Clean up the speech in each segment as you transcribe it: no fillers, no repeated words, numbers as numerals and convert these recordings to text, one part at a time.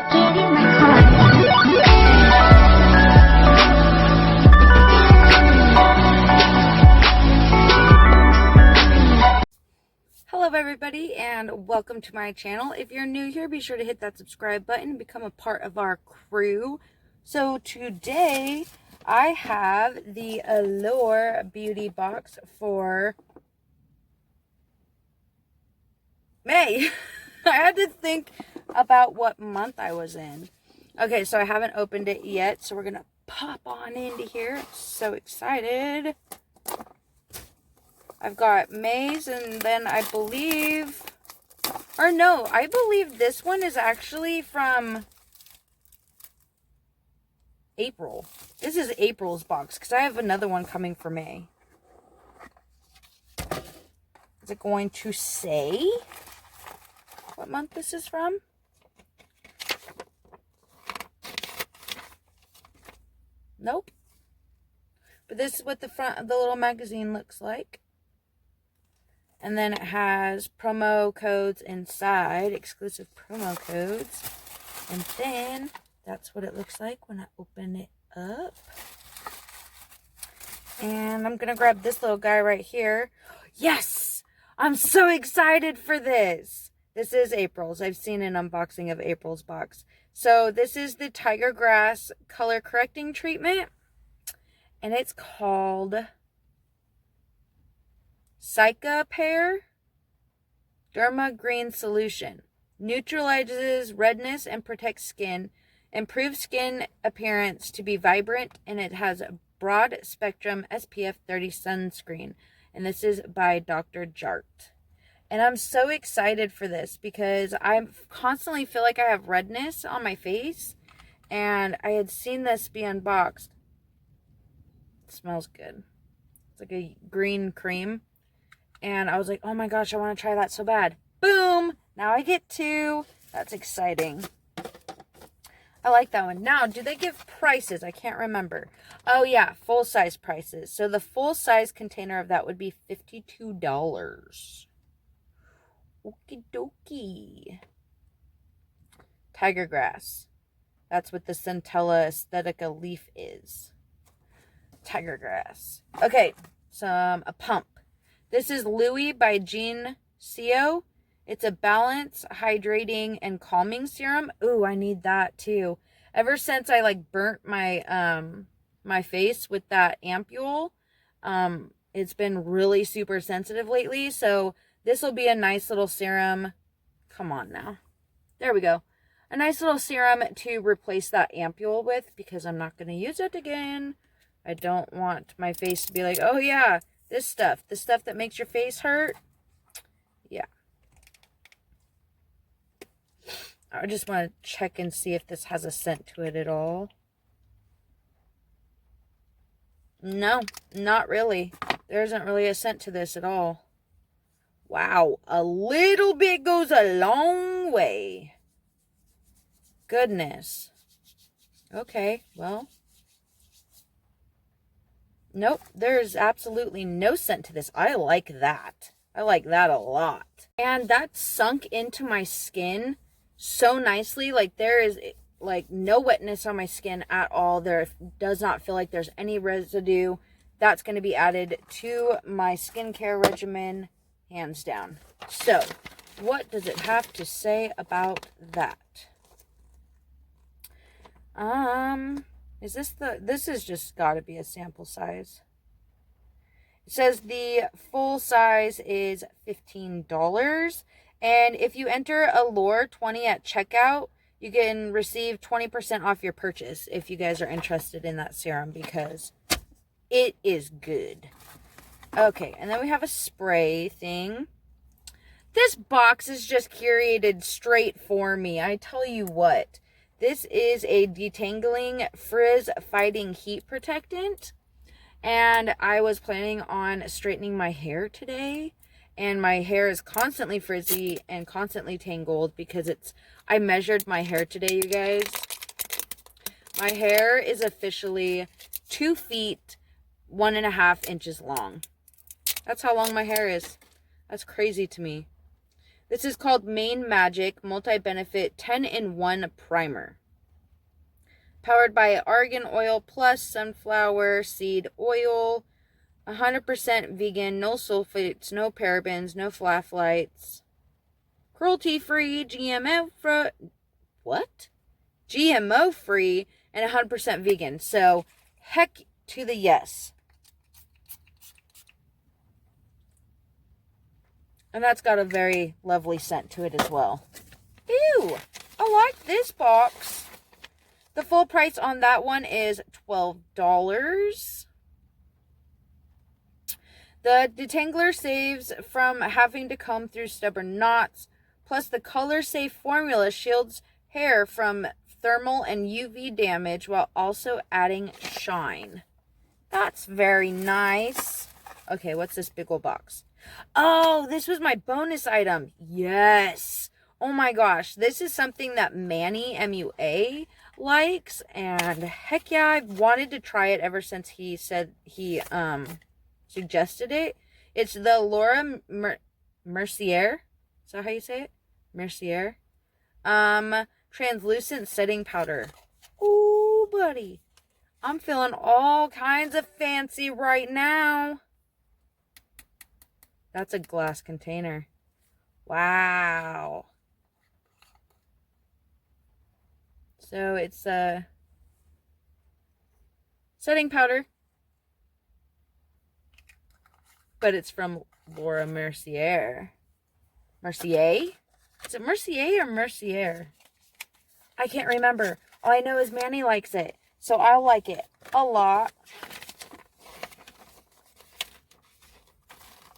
Hello everybody and welcome to my channel. If you're new here, be sure to hit that subscribe button and become a part of our crew. So today I have the Allure beauty box for May. I had to think about what month I was in. Okay, so I haven't opened it yet, so we're gonna pop on into here. I'm so excited. I've got May's, and then I believe, or no, I believe this one is actually from April. This is April's box, because I have another one coming for May. Is it going to say what month this is from? Nope. But this is what the front of the little magazine looks like. And then it has promo codes inside, exclusive promo codes. And then that's what it looks like when I open it up. And I'm going to grab this little guy right here. Yes! I'm so excited for this. This is April's. I've seen an unboxing of April's box. So this is the Tiger Grass color correcting treatment. And it's called Cicapair Derma Green Solution. Neutralizes redness and protects skin. Improves skin appearance to be vibrant. And it has a broad spectrum SPF 30 sunscreen. And this is by Dr. Jart. And I'm so excited for this because I constantly feel like I have redness on my face. And I had seen this be unboxed. It smells good. It's like a green cream. And I was like, oh my gosh, I want to try that so bad. Boom! Now I get two. That's exciting. I like that one. Now, do they give prices? I can't remember. Oh yeah, full-size prices. So the full-size container of that would be $52. Okie dokie. Tiger Grass. That's what the Centella Aesthetica leaf is. Tiger Grass. Okay, a pump. This is Louis by Jean Co. It's a balance, hydrating, and calming serum. Ooh, I need that too. Ever since I burnt my my face with that ampule, it's been really super sensitive lately. So this will be a nice little serum. Come on now. There we go. A nice little serum to replace that ampule with because I'm not going to use it again. I don't want my face to be like, oh yeah, the stuff that makes your face hurt. Yeah. I just want to check and see if this has a scent to it at all. No, not really. There isn't really a scent to this at all. Wow, a little bit goes a long way. Goodness. Okay, well. Nope, there's absolutely no scent to this. I like that. I like that a lot. And that sunk into my skin so nicely. Like there is no wetness on my skin at all. There does not feel like there's any residue. That's going to be added to my skincare regimen, hands down. So, what does it have to say about that? This is just got to be a sample size. It says the full size is $15. And if you enter Allure 20 at checkout, you can receive 20% off your purchase if you guys are interested in that serum because it is good. Okay, and then we have a spray thing. This box is just curated straight for me. I tell you what. This is a detangling frizz fighting heat protectant. And I was planning on straightening my hair today. And my hair is constantly frizzy and constantly tangled because I measured my hair today, you guys. My hair is officially 2 feet, 1.5 inches long. That's how long my hair is. That's crazy to me. This is called Main Magic Multi-Benefit 10-in-1 Primer. Powered by argan oil plus sunflower seed oil. 100% vegan, no sulfates, no parabens, no phthalates. Cruelty-free, GMO-free, and 100% vegan. So, heck to the yes. And that's got a very lovely scent to it as well. Ew! I like this box. The full price on that one is $12. The detangler saves from having to comb through stubborn knots. Plus, the color-safe formula shields hair from thermal and UV damage while also adding shine. That's very nice. Okay, what's this big old box? Oh, this was my bonus item. Yes. Oh my gosh, this is something that Manny, MUA, likes. And heck yeah, I've wanted to try it ever since he said he suggested it. It's the Laura Mercier. Is that how you say it? Mercier. Translucent setting powder. Ooh, buddy. I'm feeling all kinds of fancy right now. That's a glass container. Wow. So it's a setting powder. But it's from Laura Mercier. Mercier? Is it Mercier or Mercier? I can't remember. All I know is Manny likes it. So I like it a lot.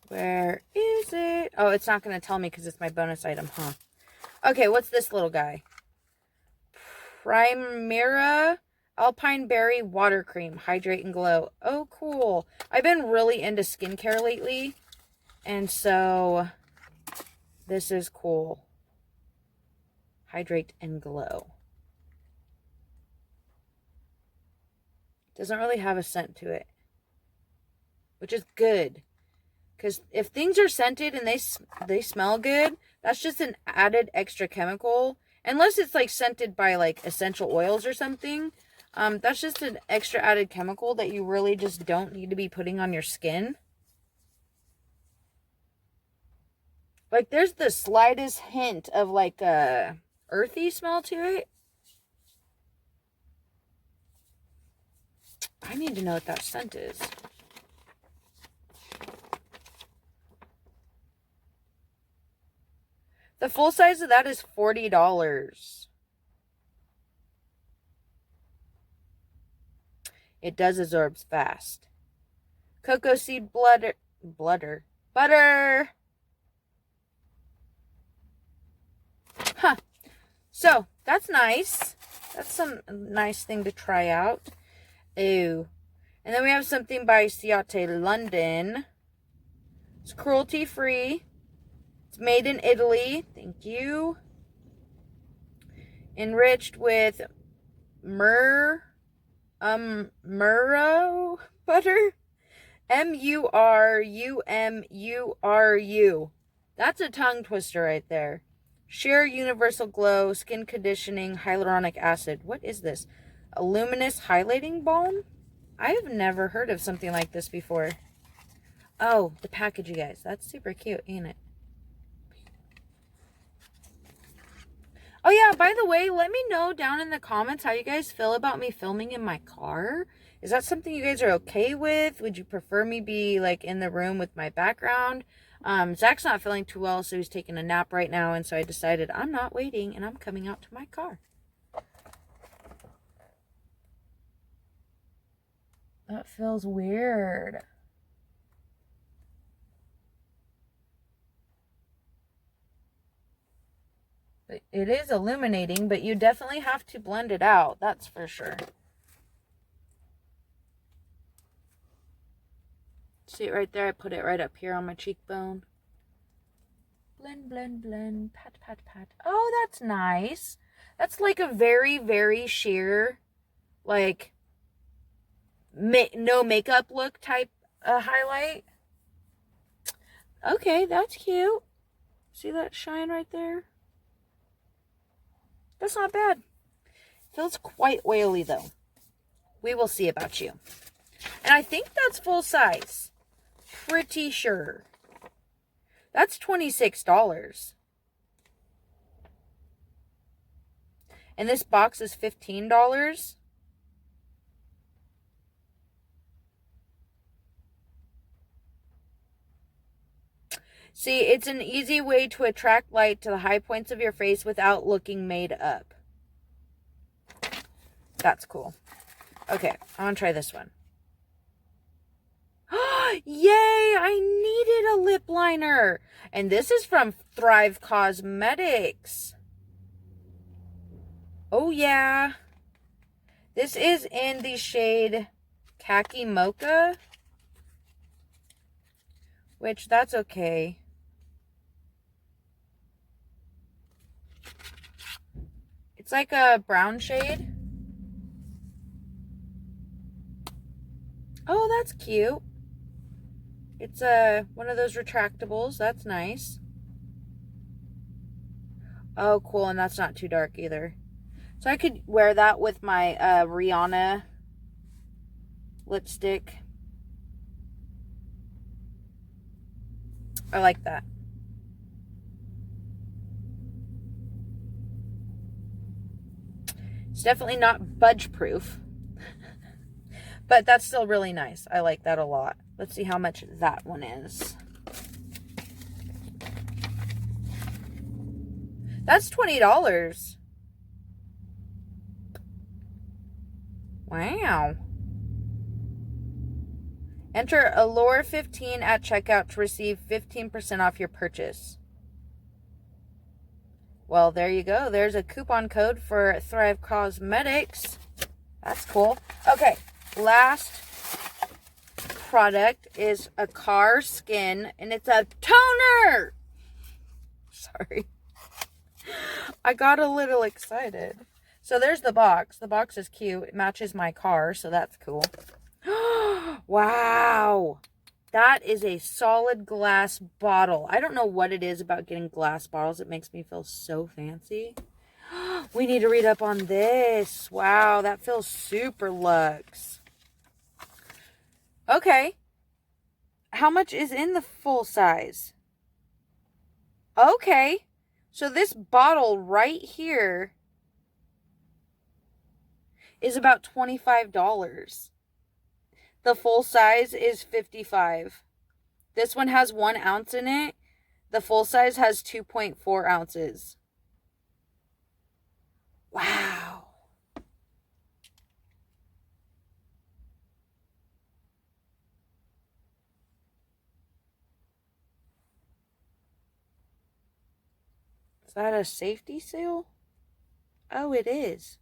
Where is it? Oh, it's not going to tell me because it's my bonus item, huh? Okay, what's this little guy? Primera Alpine Berry Water Cream. Hydrate and glow. Oh, cool. I've been really into skincare lately. And so, this is cool. Hydrate and glow. Doesn't really have a scent to it. Which is good. Because if things are scented and they smell good, that's just an added extra chemical. Unless it's like scented by like essential oils or something. That's just an extra added chemical that you really just don't need to be putting on your skin. Like there's the slightest hint of like a earthy smell to it. I need to know what that scent is. The full size of that is $40. It does absorb fast. Cocoa seed butter. Huh. So, that's nice. That's some nice thing to try out. Ooh. And then we have something by Ciate London. It's cruelty-free. It's made in Italy. Thank you. Enriched with Murro butter. Murumuru. That's a tongue twister right there. Sheer universal glow, skin conditioning, hyaluronic acid. What is this? A luminous highlighting balm? I have never heard of something like this before. Oh, the package, you guys. That's super cute, ain't it? Oh yeah, by the way, let me know down in the comments how you guys feel about me filming in my car. Is that something you guys are okay with? Would you prefer me be like in the room with my background? Zach's not feeling too well, so he's taking a nap right now, and so I decided I'm not waiting and I'm coming out to my car. That feels weird. It is illuminating, but you definitely have to blend it out. That's for sure. See it right there? I put it right up here on my cheekbone. Blend, blend, blend. Pat, pat, pat. Oh, that's nice. That's like a very, very sheer, like, no makeup look type highlight. Okay, that's cute. See that shine right there? That's not bad. Feels quite oily though. We will see about you. And I think that's full size. Pretty sure. That's $26. And this box is $15. See, it's an easy way to attract light to the high points of your face without looking made up. That's cool. Okay, I want to try this one. Yay! I needed a lip liner. And this is from Thrive Cosmetics. Oh, yeah. This is in the shade Khaki Mocha. Which, that's okay. It's like a brown shade. Oh, that's cute. It's one of those retractables. That's nice. Oh, cool. And that's not too dark either. So I could wear that with my Rihanna lipstick. I like that. It's definitely not budge proof. But that's still really nice. I like that a lot. Let's see how much that one is. That's $20. Wow. Enter Allure 15 at checkout to receive 15% off your purchase. Well, there you go. There's a coupon code for Thrive Cosmetics. That's cool. Okay, last product is a car skin, and it's a toner. Sorry. I got a little excited. So there's the box. The box is cute. It matches my car, so that's cool. Wow. That is a solid glass bottle. I don't know what it is about getting glass bottles. It makes me feel so fancy. We need to read up on this. Wow, that feels super luxe. Okay. How much is in the full size? Okay. So this bottle right here is about $25. The full size is $55. This one has 1 ounce in it. The full size has 2.4 ounces. Wow. Is that a safety seal? Oh, it is.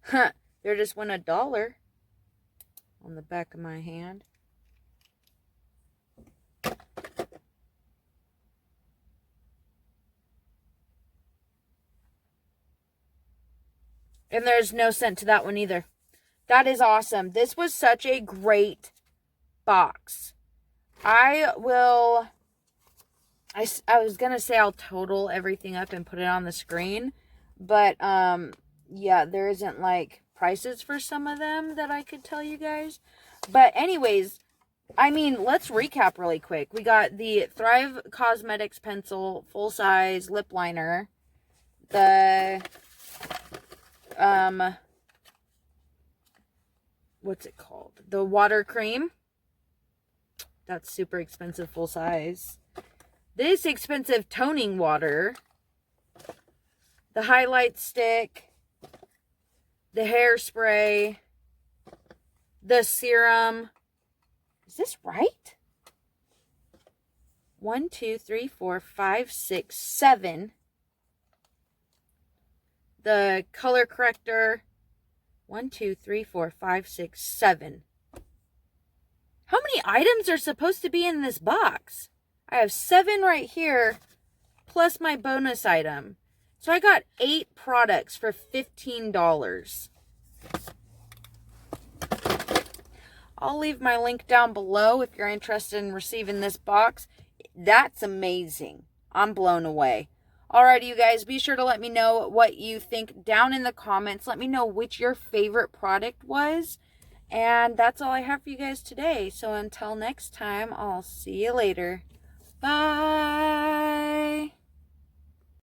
Huh. There just went $1 on the back of my hand. And there's no scent to that one either. That is awesome. This was such a great box. I was going to say I'll total everything up and put it on the screen. But, yeah, there isn't, like, prices for some of them that I could tell you guys. But anyways, I mean, let's recap really quick. We got the Thrive Cosmetics pencil, full-size lip liner. The, what's it called? The water cream. That's super expensive, full-size. This expensive toning water. The highlight stick. The hairspray, the serum. Is this right? 1, 2, 3, 4, 5, 6, 7. The color corrector. 1, 2, 3, 4, 5, 6, 7. How many items are supposed to be in this box? I have 7 right here, plus my bonus item. So I got 8 products for $15. I'll leave my link down below if you're interested in receiving this box. That's amazing. I'm blown away. Alrighty, you guys, be sure to let me know what you think down in the comments. Let me know which your favorite product was. And that's all I have for you guys today. So until next time, I'll see you later. Bye.